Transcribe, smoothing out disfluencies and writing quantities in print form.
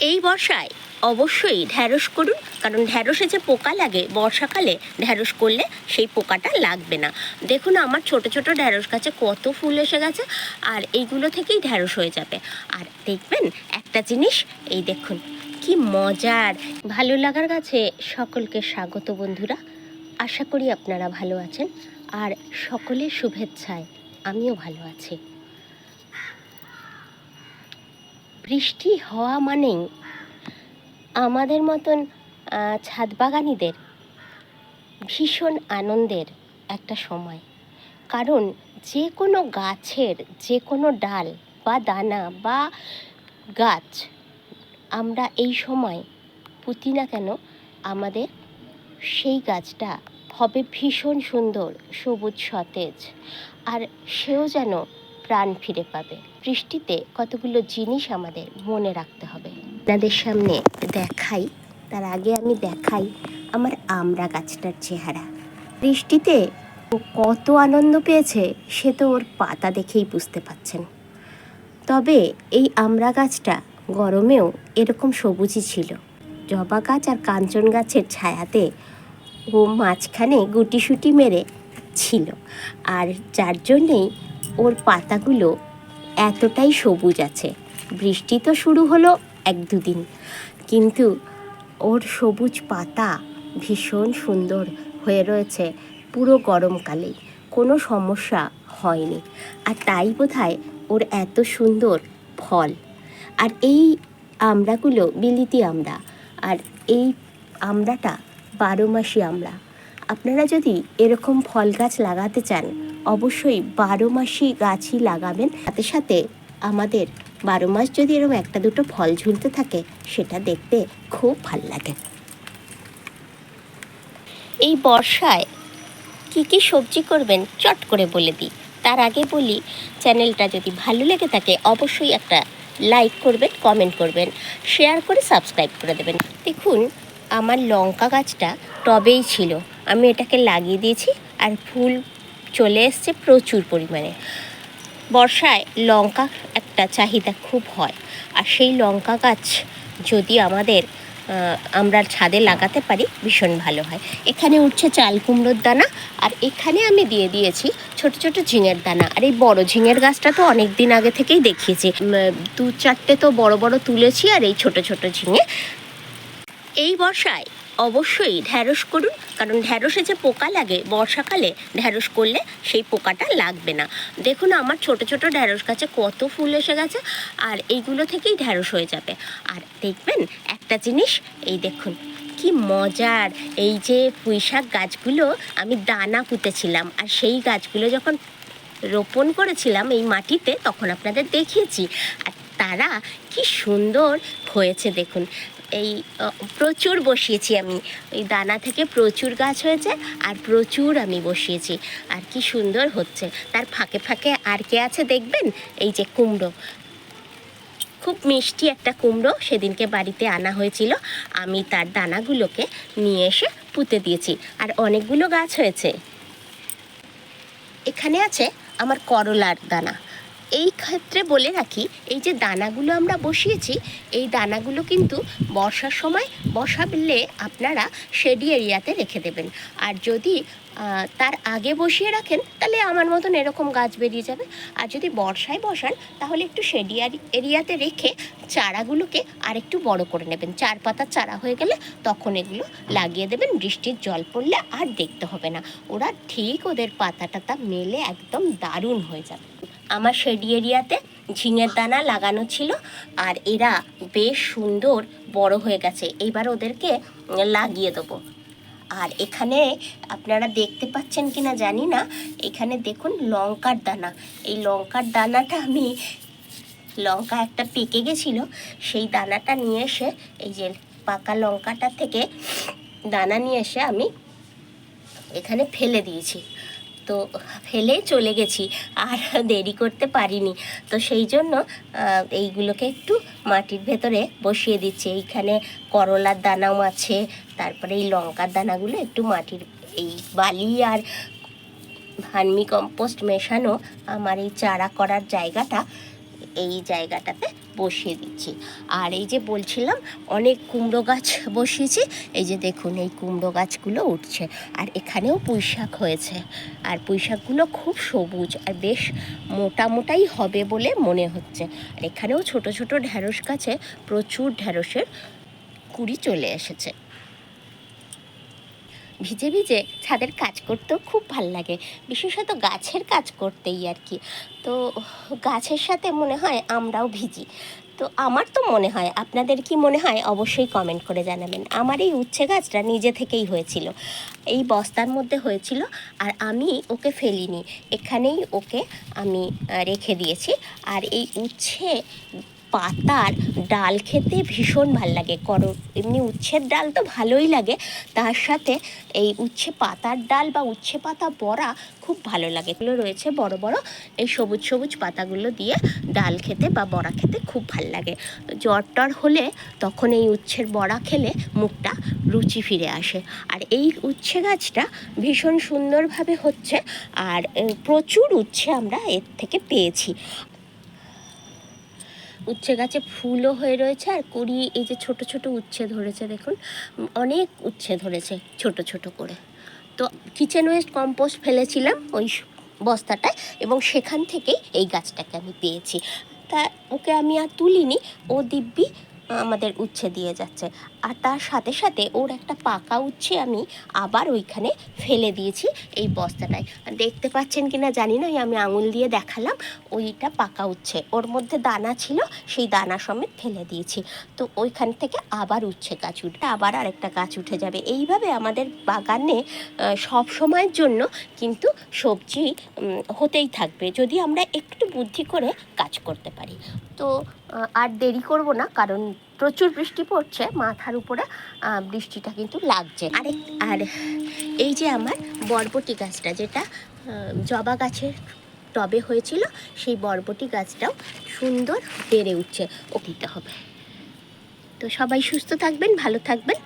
এই বর্ষায় অবশ্যই ঢ্যাঁড়স করুন, কারণ ঢ্যাঁড়সে যে পোকা লাগে বর্ষাকালে ঢ্যাঁড়স করলে সেই পোকাটা লাগবে না। দেখুন আমার ছোট ছোট ঢ্যাঁড়স গাছে কত ফুল এসে গেছে, আর এইগুলো থেকেই ঢ্যাঁড়স হয়ে যাবে। আর দেখবেন একটা জিনিস, এই দেখুন কি মজার। ভালো লাগার গাছে সকলকে স্বাগত বন্ধুরা। আশা করি আপনারা ভালো আছেন, আর সকলের শুভেচ্ছায় আমিও ভালো আছি। বৃষ্টি হওয়া মানেই আমাদের মতন ছাদ বাগানিদের ভীষণ আনন্দের একটা সময়, কারণ যে কোনো গাছের যে কোনো ডাল বা দানা বা গাছ আমরা এই সময় পুঁতি না কেন, আমাদের সেই গাছটা হবে ভীষণ সুন্দর, সবুজ সতেজ, আর সেও যেন প্রাণ ফিরে পাবে। বৃষ্টিতে কতগুলো জিনিস আমাদের মনে রাখতে হবে। আপনাদের সামনে দেখাই, তার আগে আমি দেখাই আমার আমড়া গাছটার চেহারা। বৃষ্টিতে ও কত আনন্দ পেয়েছে সে তো ওর পাতা দেখেই বুঝতে পারছেন। তবে এই আমড়া গাছটা গরমেও এরকম সবুজই ছিল। জবা গাছ আর কাঞ্চন গাছের ছায়াতে ও মাঝখানে গুটিসুটি মেরে ছিল, আর যার জন্যেই ওর পাতাগুলো এতটাই সবুজ আছে। বৃষ্টি তো শুরু হলো 1-2 দিন, কিন্তু ওর সবুজ পাতা ভীষণ সুন্দর হয়ে রয়েছে পুরো গরমকালেই, কোনো সমস্যা হয়নি। আর তাই বোধহয় ওর এত সুন্দর ফল। আর এই আমড়াগুলো বিলিতি আমড়া, আর এই আমড়াটা 12 মাসি আমড়া। আপনারা যদি এরকম ফল গাছ লাগাতে চান অবশ্যই 12 মাসি গাছই লাগাবেন। সাথে সাথে আমাদের 12 মাস যদি এরকম 1-2 ফল ঝুলতে থাকে সেটা দেখতে খুব ভাল লাগে। এই বর্ষায় কি কি সবজি করবেন চট করে বলে দিই। তার আগে বলি, চ্যানেলটা যদি ভালো লেগে থাকে অবশ্যই একটা লাইক করবেন, কমেন্ট করবেন, শেয়ার করে সাবস্ক্রাইব করে দেবেন। দেখুন আমার লঙ্কা গাছটা টবেই ছিল, আমি এটাকে লাগিয়ে দিয়েছি, আর ফুল চলে এসছে প্রচুর পরিমাণে। বর্ষায় লঙ্কা একটা চাহিদা খুব হয়, আর সেই লঙ্কা গাছ যদি আমরা ছাদে লাগাতে পারি ভীষণ ভালো হয়। এখানে উঠছে চাল কুমড়োর দানা, আর এখানে আমি দিয়ে দিয়েছি ছোট ছোট ঝিঙের দানা। আর এই বড় ঝিঙের গাছটা তো অনেক দিন আগে থেকেই দেখিয়েছি, 2-4টে তো বড় বড় তুলেছি, আর এই ছোট ছোট ঝিঙে। এই বর্ষায় অবশ্যই ঢ্যাঁড়স করুন, কারণ ঢ্যাঁড়সে যে পোকা লাগে বর্ষাকালে ঢ্যাঁড়স করলে সেই পোকাটা লাগবে না। দেখুন আমার ছোট ছোট ঢ্যাঁড়স গাছে কত ফুল এসে গেছে, আর এইগুলো থেকেই ঢ্যাঁড়স হয়ে যাবে। আর দেখবেন একটা জিনিস, এই দেখুন কি মজার। এই যে পুঁইশাক গাছগুলো আমি দানা পুঁতেছিলাম, আর সেই গাছগুলো যখন রোপণ করেছিলাম এই মাটিতে তখন আপনাদের দেখিয়েছি, আর তারা কি সুন্দর হয়েছে দেখুন। এই প্রচুর বসিয়েছি আমি, ওই দানা থেকে প্রচুর গাছ হয়েছে, আর প্রচুর আমি বসিয়েছি, আর কি সুন্দর হচ্ছে। তার ফাঁকে ফাঁকে আর কে আছে দেখবেন, এই যে কুমড়ো, খুব মিষ্টি একটা কুমড়ো সেদিনকে বাড়িতে আনা হয়েছিল, আমি তার দানাগুলোকে নিয়ে এসে পুঁতে দিয়েছি, আর অনেকগুলো গাছ হয়েছে। এখানে আছে আমার করলার দানা। এই ক্ষেত্রে বলে রাখি, এই যে দানাগুলো আমরা বসিয়েছি এই দানাগুলো কিন্তু বর্ষার সময় বসালে আপনারা শেডি এরিয়াতে রেখে দেবেন, আর যদি তার আগে বসিয়ে রাখেন তাহলে আমার মতন এরকম গাছ বেরিয়ে যাবে। আর যদি বর্ষায় বসান তাহলে একটু শেডি এরিয়াতে রেখে চারাগুলোকে আর একটু বড় করে নেবেন। 4 পাতার চারা হয়ে গেলে তখন এগুলো লাগিয়ে দেবেন। বৃষ্টির জল পড়লে আর দেখতে হবে না, ওরা ঠিক ওদের পাতা টাতা মেলে একদম দারুণ হয়ে যাবে। আমার শেডি এরিয়াতে ঝিঙের দানা লাগানো ছিল, আর এরা বেশ সুন্দর বড় হয়ে গেছে, এইবার ওদেরকে লাগিয়ে দেবো। আর এখানে আপনারা দেখতে পাচ্ছেন কি না জানি না, এখানে দেখুন লঙ্কার দানা। এই লঙ্কার দানাটা আমি, লঙ্কা একটা পেকে গেছিলো, সেই দানাটা নিয়ে এসে, এই যে পাকা লঙ্কাটা থেকে দানা নিয়ে এসে আমি এখানে ফেলে দিয়েছি। তো ফেলে চলে গেছি, আর দেরি করতে পারিনি, তো সেই জন্য এইগুলোকে একটু মাটির ভেতরে বসিয়ে দিচ্ছি। এইখানে করলার দানাও আছে, তারপরে এই লঙ্কার দানাগুলো একটু মাটির এই বালি আর ভার্মি কম্পোস্ট মেশানো আমার এই চারা করার জায়গাটা, এই জায়গাটাতে বসিয়ে দিচ্ছি। আর এই যে বলছিলাম অনেক কুমড়ো গাছ বসিয়েছি, এই যে দেখুন এই কুমড়ো গাছগুলো উঠছে। আর এখানেও পুঁই শাক হয়েছে, আর পুঁই শাকগুলো খুব সবুজ আর বেশ মোটা মোটাই হবে বলে মনে হচ্ছে। আর এখানেও ছোট ছোট ঢ্যাঁড়স গাছে প্রচুর ঢ্যাঁড়সের কুড়ি চলে এসেছে। ভিজে ভিজে ছাদের কাজ করতেও খুব ভাল লাগে, বিশেষত গাছের কাজ করতেই আর কি। তো গাছের সাথে মনে হয় আমরাও ভিজি। তো আমার তো মনে হয়, আপনাদের কি মনে হয় অবশ্যই কমেন্ট করে জানাবেন। আমার এই উচ্ছে গাছটা নিজে থেকেই হয়েছিল, এই বস্তার মধ্যে হয়েছিল, আর আমি ওকে ফেলিনি, এখানেই ওকে আমি রেখে দিয়েছি। আর এই উচ্ছে পাতার ডাল খেতে ভীষণ ভাল লাগে। এমনি উচ্ছের ডাল তো ভালোই লাগে, তার সাথে এই উচ্ছে পাতার ডাল বা উচ্ছে পাতা বড়া খুব ভালো লাগে। এগুলো রয়েছে বড় বড়, এই সবুজ সবুজ পাতাগুলো দিয়ে ডাল খেতে বা বড়া খেতে খুব ভাল লাগে। জ্বর টর হলে তখন এই উচ্ছের বড়া খেলে মুখটা রুচি ফিরে আসে। আর এই উচ্ছে গাছটা ভীষণ সুন্দরভাবে হচ্ছে, আর প্রচুর উচ্ছে আমরা এর থেকে পেয়েছি। উচ্ছে গাছে ফুলও হয়ে রয়েছে, আর কুড়ি এই যে ছোট ছোট উচ্ছে ধরেছে, দেখুন অনেক উচ্ছে ধরেছে ছোট ছোট করে। তো কিচেন ওয়েস্ট কম্পোস্ট ফেলেছিলাম ওই বস্তাটায়, এবং সেখান থেকেই এই গাছটাকে আমি পেয়েছি। তা ওকে আমি আর তুলিনি, ও দিব্যি আমাদের উচ্ছে দিয়ে যাচ্ছে। আর তার সাথে সাথে ওর একটা পাকা উচ্ছে আমি আবার ওইখানে ফেলে দিয়েছি এই বস্তাটায়। দেখতে পাচ্ছেন কি না জানি না, আমি আঙুল দিয়ে দেখালাম, ওইটা পাকা উচ্ছে, ওর মধ্যে দানা ছিল, সেই দানা সমেত ফেলে দিয়েছি। তো ওইখান থেকে আবার উচ্ছে গাছ উঠবে, আবার আরেকটা গাছ উঠে যাবে। এইভাবে আমাদের বাগানে সব সময়ের জন্য কিন্তু সবজি হতেই থাকবে, যদি আমরা একটু বুদ্ধি করে কাজ করতে পারি। তো আর দেরি করব না, কারণ প্রচুর বৃষ্টি পড়ছে, মাথার উপরে বৃষ্টিটা কিন্তু লাগছে। আর এই যে আমার বরবটি গাছটা, যেটা জবা গাছের টবে হয়েছিল, সেই বরবটি গাছটাও সুন্দর বেড়ে উঠছে, ও দিতে হবে। তো সবাই সুস্থ থাকবেন, ভালো থাকবেন।